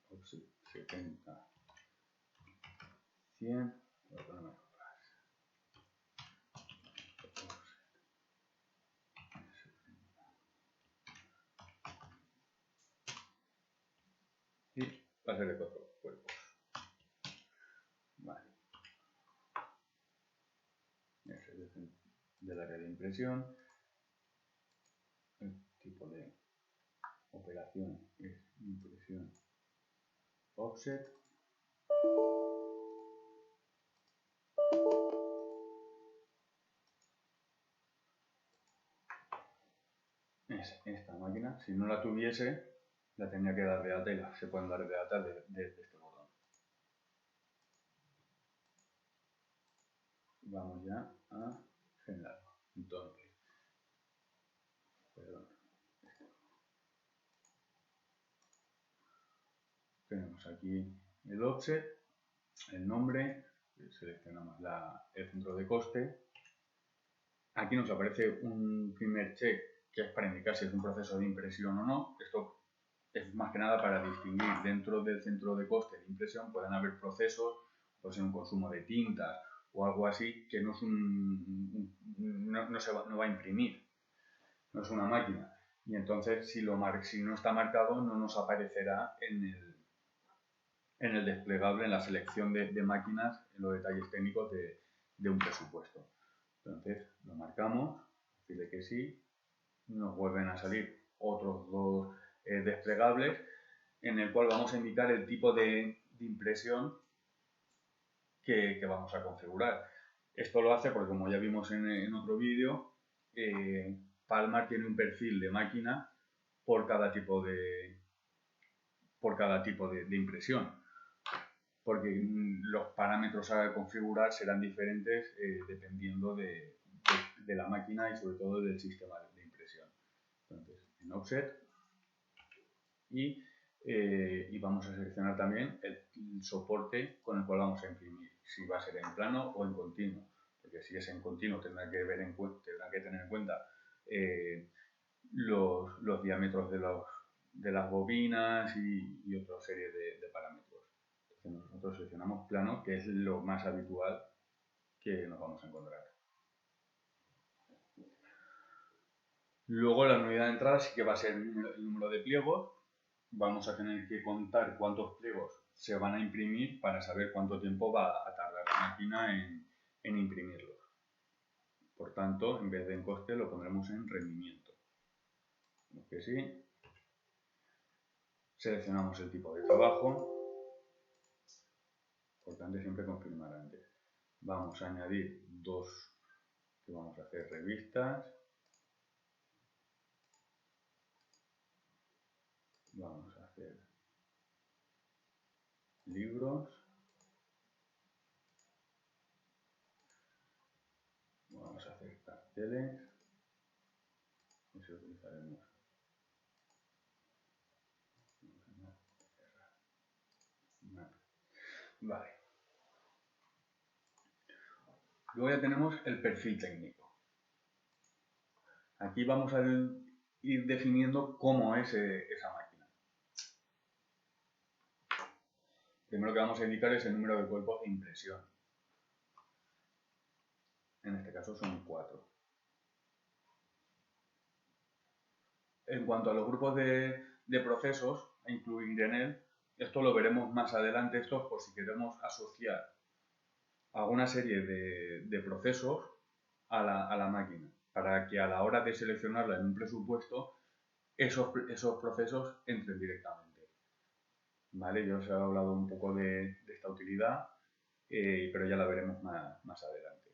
offset 70, 100, y va a ser de 4 cuerpos. Vale. Ese es del área de impresión. El tipo de operación es impresión offset. Es esta máquina. Si no la tuviese, la tendría que dar de alta, y se pueden dar de alta desde este botón. Vamos ya a generar. Entonces, tenemos aquí el offset, el nombre, seleccionamos el centro de coste. Aquí nos aparece un primer check que es para indicar si es un proceso de impresión o no. Esto es más que nada para distinguir dentro del centro de coste de impresión. Pueden haber procesos, pues en un consumo de tintas o algo así, que no es no va a imprimir, no es una máquina. Y entonces, si no está marcado, no nos aparecerá en el desplegable, en la selección de máquinas, en los detalles técnicos de un presupuesto. Entonces, lo marcamos, decirle que sí, nos vuelven a salir otros dos desplegables, en el cual vamos a indicar el tipo de impresión que vamos a configurar. Esto lo hace porque, como ya vimos en otro vídeo, Palmar tiene un perfil de máquina por cada tipo de impresión, porque los parámetros a configurar serán diferentes dependiendo de la máquina y sobre todo del sistema de impresión. Entonces, en Offset y vamos a seleccionar también el soporte con el cual vamos a imprimir, si va a ser en plano o en continuo, porque si es en continuo tendrá que tener en cuenta los diámetros de las bobinas y otra serie de parámetros. Entonces nosotros seleccionamos plano, que es lo más habitual que nos vamos a encontrar. Luego la unidad de entrada sí que va a ser el número de pliegos. Vamos a tener que contar cuántos pliegos se van a imprimir para saber cuánto tiempo va a tardar la máquina en imprimirlos. Por tanto, en vez de en coste, lo pondremos en rendimiento. Que sí. Seleccionamos el tipo de trabajo. Importante siempre confirmar antes. Vamos a añadir dos, que vamos a hacer revistas. Vamos a hacer libros. Vamos a hacer carteles. Eso utilizaremos. Vale. Luego ya tenemos el perfil técnico. Aquí vamos a ir definiendo cómo es esa máquina. Primero que vamos a indicar es el número de cuerpos de impresión. En este caso son 4. En cuanto a los grupos de procesos a incluir en él, esto lo veremos más adelante, esto por si queremos asociar alguna serie de procesos a la máquina, para que a la hora de seleccionarla en un presupuesto, esos procesos entren directamente. ¿Vale? Yo os he hablado un poco de esta utilidad, pero ya la veremos más adelante.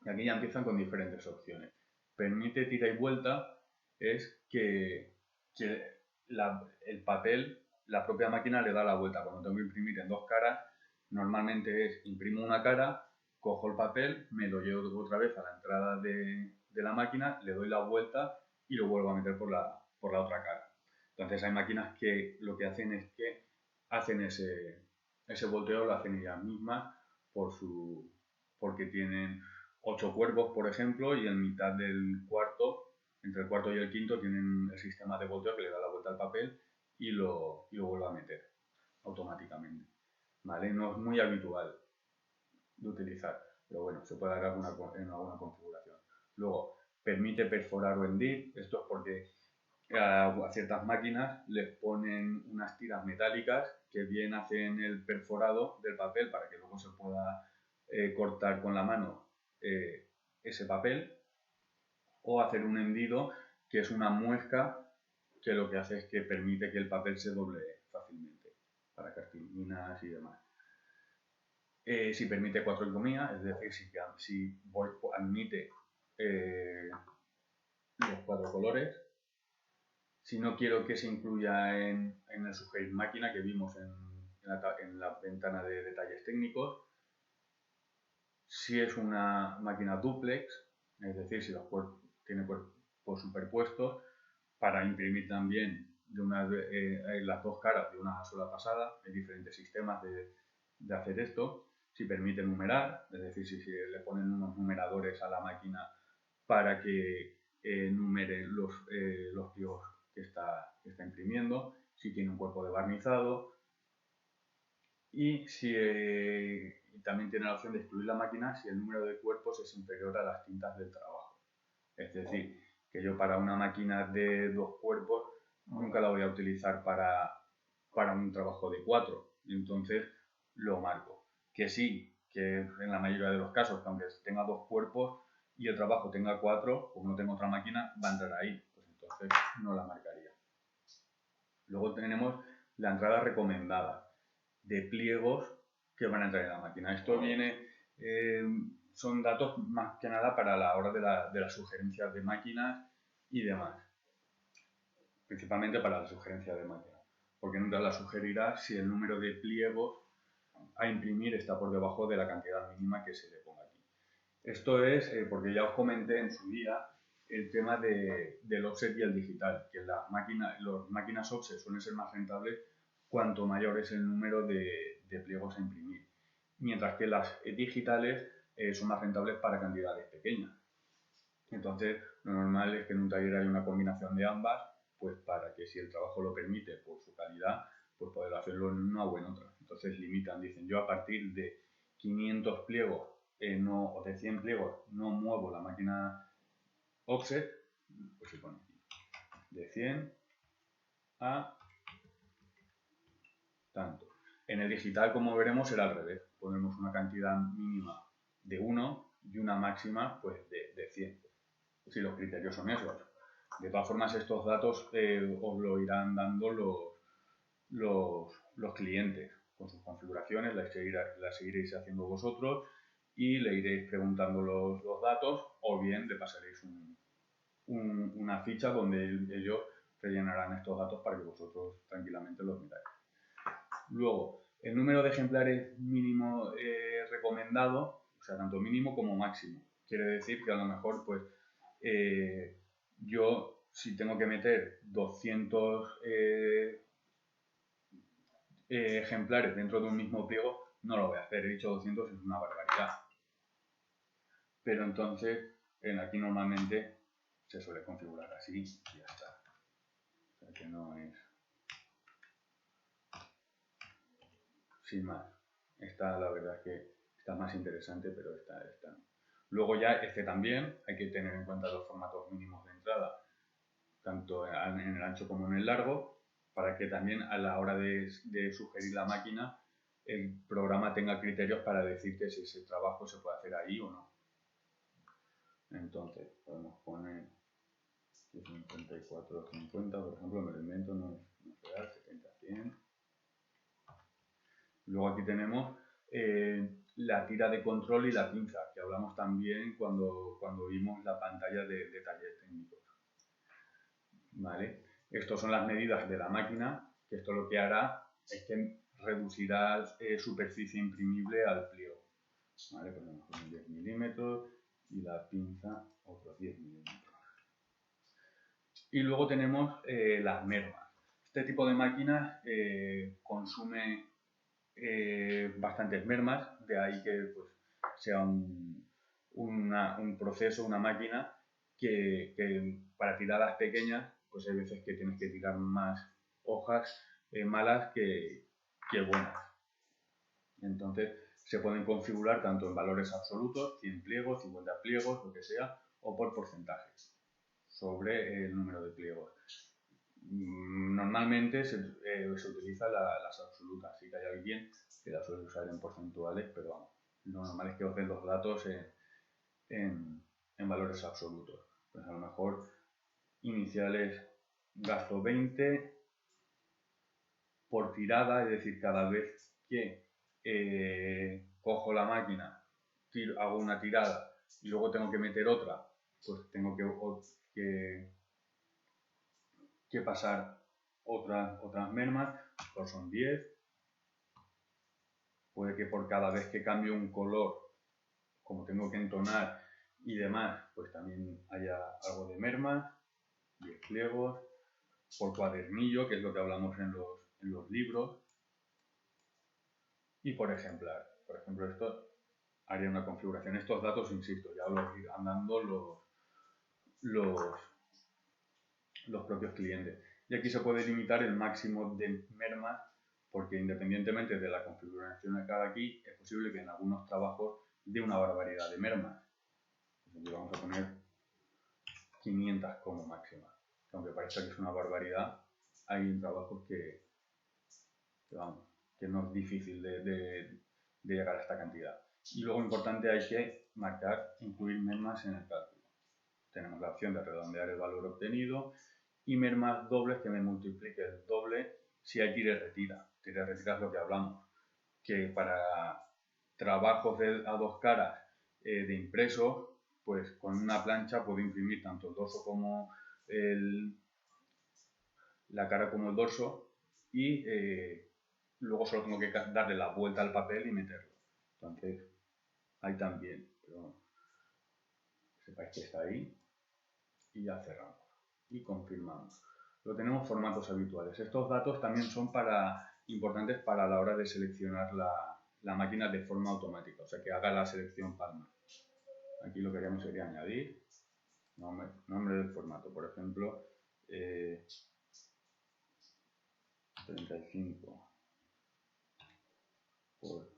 Y aquí ya empiezan con diferentes opciones. Permite tira y vuelta, es que el papel, la propia máquina le da la vuelta. Cuando tengo que imprimir en dos caras, normalmente es imprimo una cara, cojo el papel, me lo llevo otra vez a la entrada de la máquina, le doy la vuelta y lo vuelvo a meter por la otra cara. Entonces hay máquinas que lo que hacen es que hacen ese volteo, lo hacen ellas mismas porque tienen 8 cuerpos, por ejemplo, y en mitad del cuarto, entre el cuarto y el quinto, tienen el sistema de volteo que le da la vuelta al papel y lo vuelve a meter automáticamente. ¿Vale? No es muy habitual de utilizar, pero bueno, se puede dar en alguna configuración. Luego, permite perforar o hendir. Esto es porque a ciertas máquinas les ponen unas tiras metálicas que bien hacen el perforado del papel para que luego se pueda cortar con la mano ese papel, o hacer un hendido, que es una muesca que lo que hace es que permite que el papel se doble fácilmente para cartulinas y demás. Si permite 4 encomías, es decir, si admite los 4 colores. Si no quiero que se incluya en el sugerir máquina que vimos en la ventana de detalles técnicos. Si es una máquina duplex, es decir, si tiene cuerpos superpuestos, para imprimir también las dos caras de una sola pasada. Hay diferentes sistemas de hacer esto. Si permite numerar, es decir, si le ponen unos numeradores a la máquina para que numere los pliegos que está imprimiendo, si tiene un cuerpo de barnizado y también tiene la opción de excluir la máquina si el número de cuerpos es inferior a las tintas del trabajo. Es decir, que yo para una máquina de 2 cuerpos nunca la voy a utilizar para un trabajo de 4, entonces lo marco. Que sí, que en la mayoría de los casos, que aunque tenga 2 cuerpos y el trabajo tenga 4, como no tengo otra máquina, va a entrar ahí, pues entonces no la marcaría. Luego tenemos la entrada recomendada de pliegos que van a entrar en la máquina. Esto son datos más que nada para la hora de las sugerencias de máquinas y demás. Principalmente para la sugerencia de máquinas, porque nunca la sugerirá si el número de pliegos a imprimir está por debajo de la cantidad mínima que se le ponga aquí. Esto es porque ya os comenté en su día el tema del offset y el digital, que las máquinas offset suelen ser más rentables cuanto mayor es el número de pliegos a imprimir, mientras que las digitales son más rentables para cantidades pequeñas. Entonces, lo normal es que en un taller haya una combinación de ambas, pues para que si el trabajo lo permite por su calidad, pues poder hacerlo en una o en otra. Entonces limitan, dicen, yo a partir de 500 pliegos o de 100 pliegos no muevo la máquina offset, pues se pone aquí, de 100 a tanto. En el digital, como veremos, será al revés. Ponemos una cantidad mínima de 1 y una máxima pues de 100. Si los criterios son esos. De todas formas, estos datos os lo irán dando los clientes con sus configuraciones, las seguiréis haciendo vosotros y le iréis preguntando los datos, o bien le pasaréis una ficha donde ellos rellenarán estos datos para que vosotros tranquilamente los miráis. Luego, el número de ejemplares mínimo recomendado, o sea, tanto mínimo como máximo. Quiere decir que a lo mejor, pues, yo si tengo que meter 200 ejemplares dentro de un mismo pliego, no lo voy a hacer. He dicho 200, es una barbaridad. Pero entonces, aquí normalmente se suele configurar así y ya está. O sea que no es... Sin más. Esta la verdad es que está más interesante, pero esta no. Luego ya también hay que tener en cuenta los formatos mínimos de entrada, tanto en el ancho como en el largo, para que también a la hora de sugerir la máquina, el programa tenga criterios para decirte si ese trabajo se puede hacer ahí o no. Entonces, podemos poner 54-50, por ejemplo, me lo invento, no es real, 70-100. Luego aquí tenemos la tira de control y la pinza, que hablamos también cuando vimos la pantalla de taller técnico. ¿Vale? Estas son las medidas de la máquina, que esto lo que hará es que reducirá superficie imprimible al pliego. ¿Vale? Ponemos 10 milímetros y la pinza otros 10 milímetros. Y luego tenemos las mermas. Este tipo de máquinas consume bastantes mermas, de ahí que pues, sea un proceso, una máquina que para tiradas pequeñas, pues hay veces que tienes que tirar más hojas malas que buenas. Entonces se pueden configurar tanto en valores absolutos, 100 pliegos, 50 pliegos, lo que sea, o por porcentajes sobre el número de pliegos. Normalmente se utiliza las absolutas, sí que hay alguien que las suele usar en porcentuales, pero vamos, lo normal es que os den los datos en valores absolutos. Pues a lo mejor iniciales gasto 20 por tirada, es decir, cada vez que cojo la máquina, hago una tirada y luego tengo que meter otra, pues tengo que pasar otras mermas, pues son 10. Puede que por cada vez que cambio un color, como tengo que entonar y demás, pues también haya algo de mermas, 10 pliegos, por cuadernillo, que es lo que hablamos en los libros, y por ejemplar. Por ejemplo, esto haría una configuración. Estos datos, insisto, ya os los irán dando los propios clientes. Y aquí se puede limitar el máximo de mermas, porque independientemente de la configuración de cada key, es posible que en algunos trabajos dé una barbaridad de mermas. Aquí vamos a poner 500 como máxima. Aunque parezca que es una barbaridad, hay trabajos que no es difícil de llegar a esta cantidad. Y luego, importante, hay que marcar incluir mermas en el cálculo. Tenemos la opción de redondear el valor obtenido y mermas dobles, que me multiplique el doble si hay tire retira. Tire retira es lo que hablamos, que para trabajos a dos caras de impresos, pues con una plancha puedo imprimir tanto el dorso como la cara como el dorso, y luego solo tengo que darle la vuelta al papel y meterlo. Entonces, ahí también, pero sepáis que está ahí, y ya cerramos y confirmamos. Luego tenemos formatos habituales. Estos datos también son importantes para la hora de seleccionar la máquina de forma automática, o sea, que haga la selección Palma. Aquí lo que haríamos sería añadir nombre del formato, por ejemplo, 35 por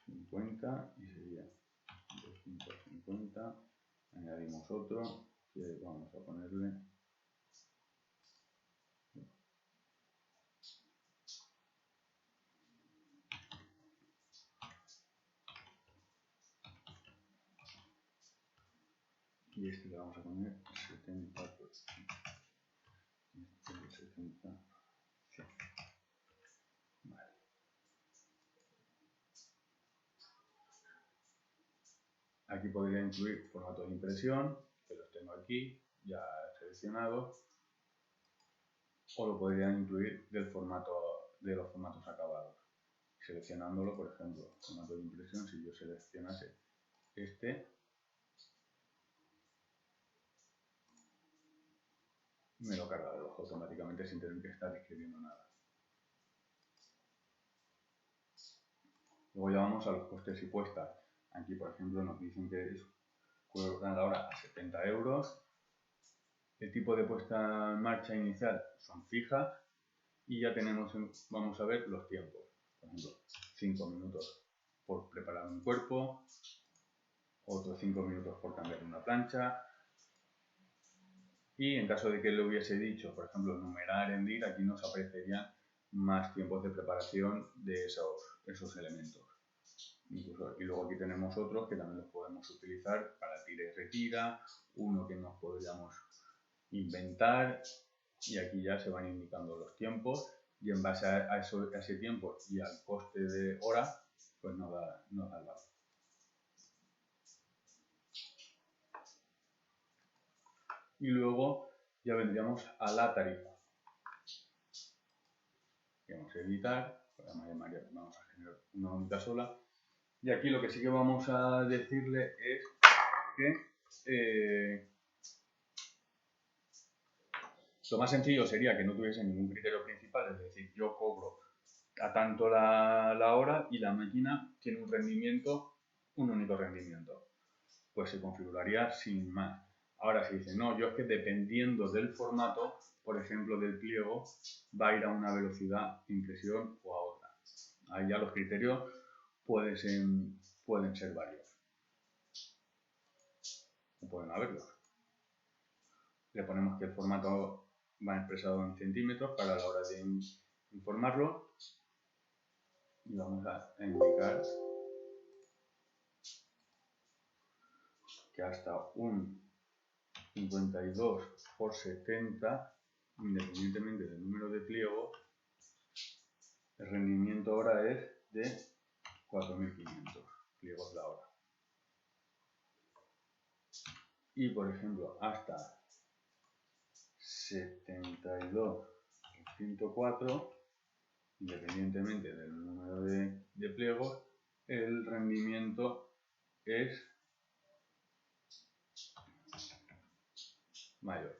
50 y sería 250. Añadimos otro que vamos a ponerle y este le vamos a poner 70 por 70. Sí. Vale. Aquí podría incluir formato de impresión, que los tengo aquí ya seleccionados, o lo podría incluir de los formatos acabados, seleccionándolo. Por ejemplo, formato de impresión, si yo seleccionase este, me lo carga de ojo automáticamente sin tener que estar escribiendo nada. Luego ya vamos a los costes y puestas. Aquí, por ejemplo, nos dicen que cobran la hora a 70 euros. El tipo de puesta en marcha inicial son fijas y ya vamos a ver los tiempos. Por ejemplo, 5 minutos por preparar un cuerpo, otros 5 minutos por cambiar una plancha. Y en caso de que le hubiese dicho, por ejemplo, numerar en DIR, aquí nos aparecerían más tiempos de preparación de esos elementos. Y luego aquí tenemos otros que también los podemos utilizar para tira y retira, uno que nos podríamos inventar, y aquí ya se van indicando los tiempos, y en base a ese tiempo y al coste de hora, pues nos da el valor. Y luego ya vendríamos a la tarifa. Vamos a editar, vamos a generar una única sola, y aquí lo que sí que vamos a decirle es que lo más sencillo sería que no tuviese ningún criterio principal, es decir, yo cobro a tanto la hora y la máquina tiene un único rendimiento. Pues se configuraría sin más. Ahora, si dice, no, yo es que dependiendo del formato, por ejemplo, del pliego, va a ir a una velocidad de impresión o a otra. Ahí ya los criterios pueden ser varios. O pueden haberlos. Le ponemos que el formato va expresado en centímetros para la hora de informarlo. Y vamos a indicar que hasta un 52 por 70, independientemente del número de pliegos, el rendimiento hora es de 4500 pliegos la hora. Y por ejemplo, hasta 72 por 104, independientemente del número de pliegos, el rendimiento es mayor.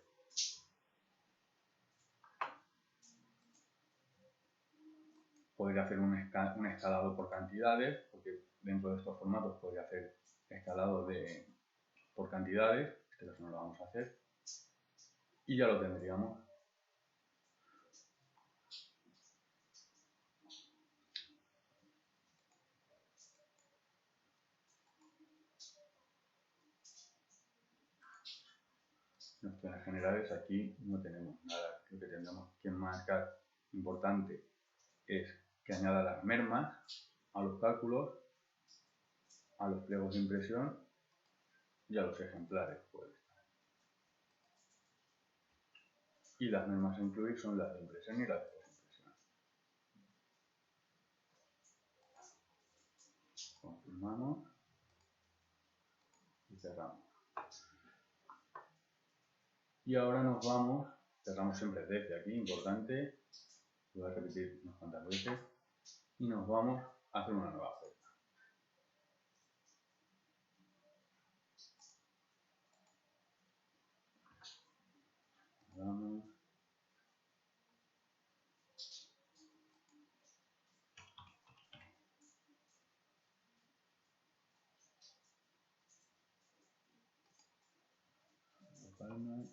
Podría hacer un escalado por cantidades, porque dentro de estos formatos podría hacer escalado por cantidades. Este caso no lo vamos a hacer. y ya lo tendríamos. En opciones generales aquí no tenemos nada. Lo que tendremos que marcar importante es que añada las mermas a los cálculos, a los pliegos de impresión y a los ejemplares. Y las mermas a incluir son las de impresión y las de posimpresión. Confirmamos y cerramos. Y ahora nos vamos, cerramos siempre desde aquí, importante, lo voy a repetir unas cuantas veces, y nos vamos a hacer una nueva oferta. Vamos. Palma.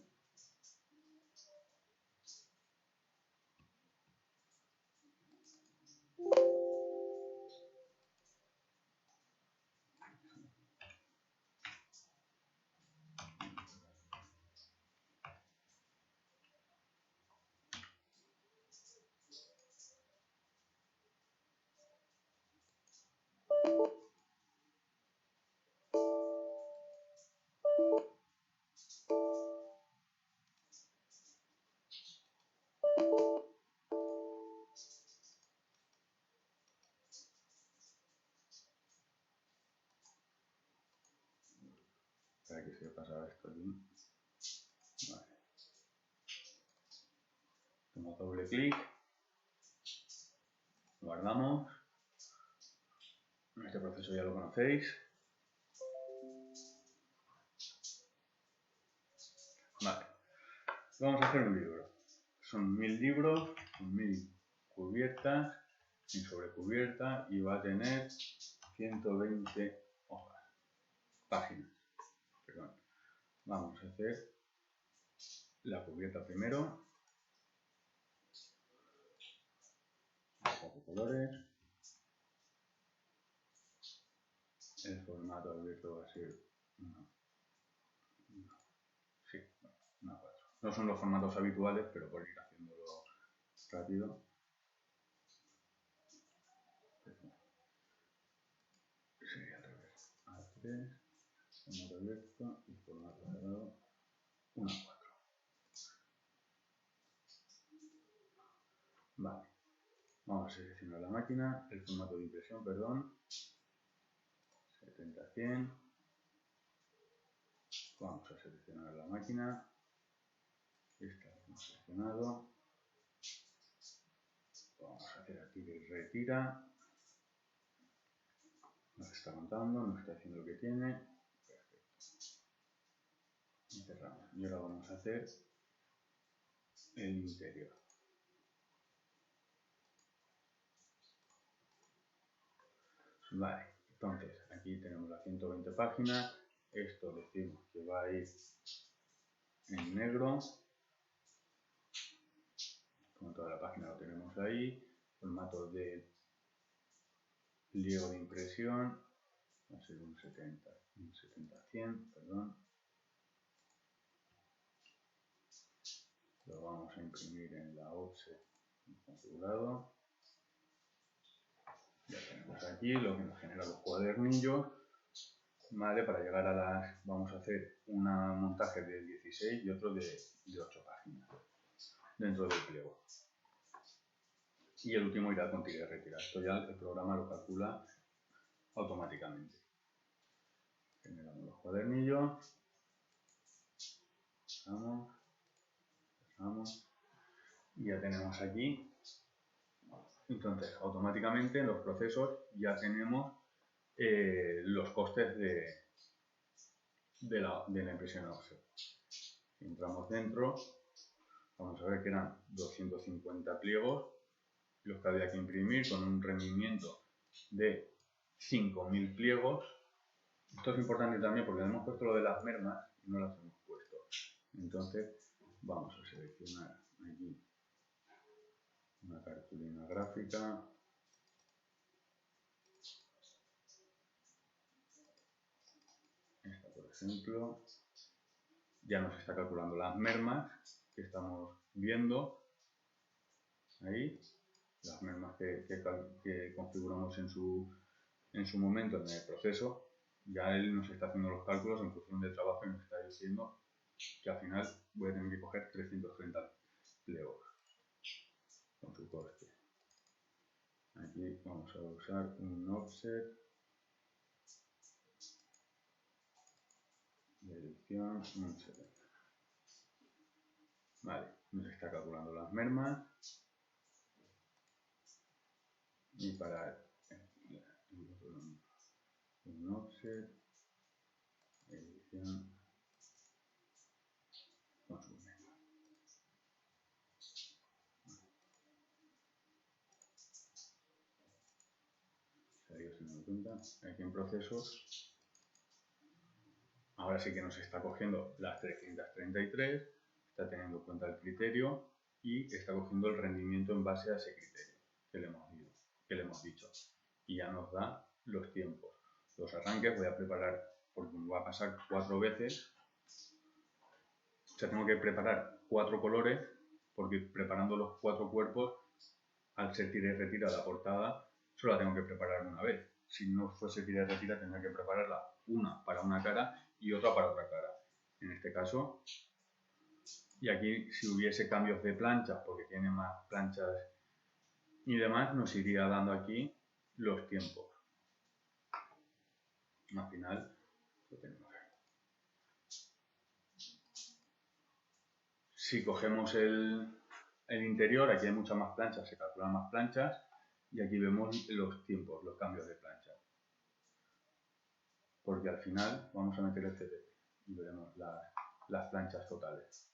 Espera que se pasaba esto aquí. Vale. Hacemos doble clic. Guardamos. Este proceso ya lo conocéis. Vale. Vamos a hacer un libro. Son 1000 libros, con 1000 cubiertas, sin sobrecubierta, y va a tener 120 hojas. Páginas. Perdón. Vamos a hacer la cubierta primero. Colores. El formato abierto va a ser una 4. No son los formatos habituales, pero por ir haciéndolo rápido. Sería al revés. A3, formato abierto y formato cerrado, una 4. Vale. Vamos a seleccionar la máquina, el formato de impresión, perdón. 70-100. Vamos a seleccionar la máquina. Esta la hemos seleccionado. Vamos a hacer aquí que retira. Nos está contando, nos está diciendo lo que tiene. Perfecto. Y cerramos. Y ahora vamos a hacer el interior. Vale, entonces aquí tenemos las 120 páginas. Esto decimos que va a ir en negro. Como toda la página lo tenemos ahí. Formato de pliego de impresión. Va a ser un 70-100, perdón. Lo vamos a imprimir en la offset configurado. Ya tenemos aquí lo que nos genera los cuadernillos. Vale, para llegar a las, vamos a hacer un montaje de 16 y otro de 8 páginas dentro del pliego. Y el último irá con tira y retira. Esto ya el programa lo calcula automáticamente. Generamos los cuadernillos. Pasamos. Y ya tenemos aquí. Entonces, automáticamente en los procesos ya tenemos los costes de la impresión en offset. Si entramos dentro, vamos a ver que eran 250 pliegos los que había que imprimir con un rendimiento de 5000 pliegos. Esto es importante también porque hemos puesto lo de las mermas y no las hemos puesto. Entonces, vamos a seleccionar aquí una cartulina gráfica. Esta, por ejemplo, ya nos está calculando las mermas que estamos viendo ahí, las mermas que configuramos en su momento en el proceso. Ya él nos está haciendo los cálculos en función del trabajo y nos está diciendo que al final voy a tener que coger 330 plegos con su coste. Aquí vamos a usar un offset de edición 1.70. Vale, nos está calculando las mermas y para un offset edición con sus mermas. Aquí en procesos, ahora sí que nos está cogiendo las 333, está teniendo en cuenta el criterio y está cogiendo el rendimiento en base a ese criterio que le hemos dicho. Y ya nos da los tiempos. Los arranques voy a preparar, porque me va a pasar 4 veces. O sea, tengo que preparar 4 colores, porque preparando los 4 cuerpos, al ser tira y retira la portada, solo la tengo que preparar una vez. Si no fuese tira y retira, tendría que prepararla una para una cara y otra para otra cara. En este caso, y aquí si hubiese cambios de planchas, porque tiene más planchas y demás, nos iría dando aquí los tiempos. Al final lo tenemos ahí. Si cogemos el interior, aquí hay muchas más planchas, se calculan más planchas y aquí vemos los tiempos, los cambios de plancha. Porque al final vamos a meter el CTP y veremos las planchas totales.